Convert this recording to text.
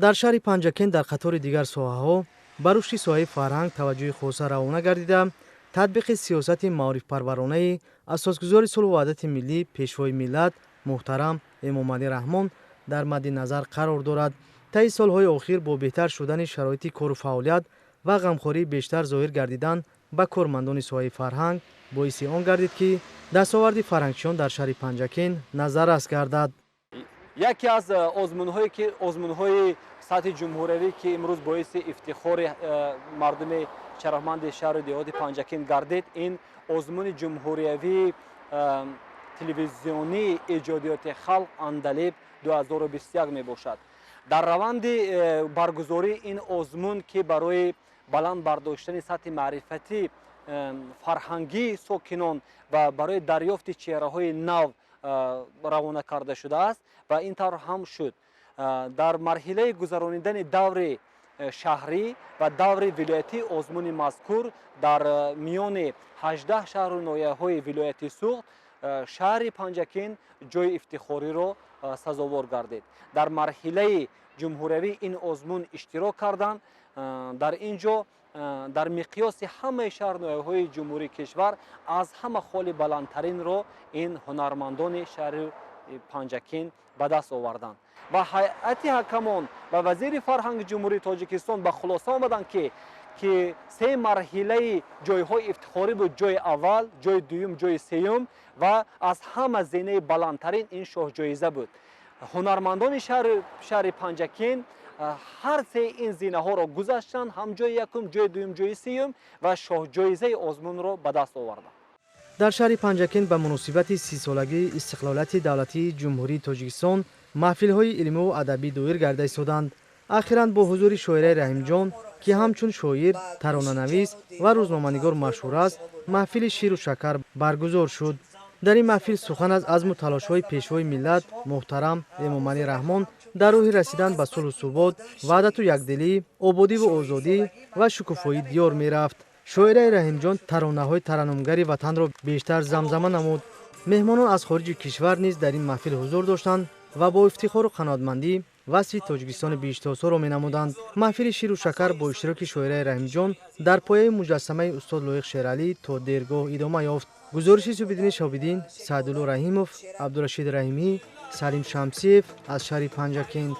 дар шаҳри Панҷакен дар қатори дигар соҳаҳо ба рушди соҳаи фарҳанг таваҷҷӯҳи хоса равона гардида, татбиқи сиёсати маърифпарваронаи асосгузори сулҳу ваҳдати миллӣ пешвои миллат муҳтарам Эмомалӣ Раҳмон дар мадди назар қарор дорад. таи солҳои охир бо беҳтар шудани шароити кору фаъолият ва ғамхории бештар зоҳир гардидан ба кормандони соҳаи фарҳанг боиси он гардид, ки дастоварди фарҳангчиён дар шаҳри Панҷакен назаррас гардад. яке аз озмунҳои сатҳи ҷумҳуриявӣ ки имрӯз боиси ифтихори мардуми шаҳрванди шаҳри деҳоти Панҷакен гардид, ин озмуни ҷумҳуриявии телевизионии эҷодиёти халқ Андалиб 2021 мебошад. дар раванди баргузории ин озмун ки барои баланд бардоштани сатҳи маърифатӣ фарҳангии сокинон ва барои дарёфти чеҳраҳои нав равона карда шудааст ва ин тавр ҳам шуд. дар марҳилаи гузаронидани даври шаҳрӣ ва даври вилоятии озмуни мазкур дар миёни 18 шаҳру ноҳияҳои вилояти Суғд шаҳри Панҷакен ҷои ифтихориро сазовор гардид. дар марҳилаи ҷумҳуриявӣ ин озмун иштирок карданд. дар ин ҷо дар миқёси ҳамаи шаҳру ноҳияҳои ҷумҳурии кишвар аз ҳама холи баландтаринро ин ҳунармандони шаҳри Панҷакен ба даст оварданд. ва ҳайати ҳакамон ва вазири фарҳанги ҷумҳурии Тоҷикистон ба хулоса омаданд ки се марҳилаи ҷойҳои ифтихорӣ буд: ҷойи аввал, ҷойи дуюм, ҷойи сеюм ва аз ҳама зенаи баландтарин ин шоҳҷоиза буд. ҳунармандони шаҳри Панҷакен ҳар се ин зинаҳоро гузаштанд, ҳам ҷойи якум, ҷойи дуюм, ҷойи сеюм ва шоҳҷоизаи озмунро ба даст оварданд. дар шаҳри Панҷакен ба муносибати 30-солагии истиқлолияти давлатии ҷумҳурии Тоҷикистон маҳфилҳои илмиву адабӣ доир гарда истоданд. ахиран бо ҳузури шоираи Раҳимҷон, ки ҳамчун шоир, таронанавис ва рӯзноманигор машҳур аст, маҳфили ширу шакар баргузор шуд. дар ин маҳфил сухан аз азму талошҳои пешвои миллат муҳтарам Эмомалӣ Раҳмон дар роҳи расидан ба сулҳу субот, ваҳдату якдилӣ, ободиву озодӣ ва шукуфои диёр мерафт. шоираи Раҳимҷон таронаҳои тараннумгари ватанро бештар замзама намуд. меҳмонон аз хориҷи кишвар низ дар ин маҳфил ҳузур доштанд ва бо ифтихору қаноатмандӣ васфи Тоҷикистони биштосоро менамуданд. маҳфили ширу шакар бо иштироки шоираи Раҳимҷон дар пояи муҷассамаи устод Лоиқ Шералӣ то дергоҳ идома ёфт. гузориши Зубиддини Шобиддин, Саидулло Раҳимов, Абдурашид Раҳимӣ, Салим Шамсиев аз шаҳри Панҷакент.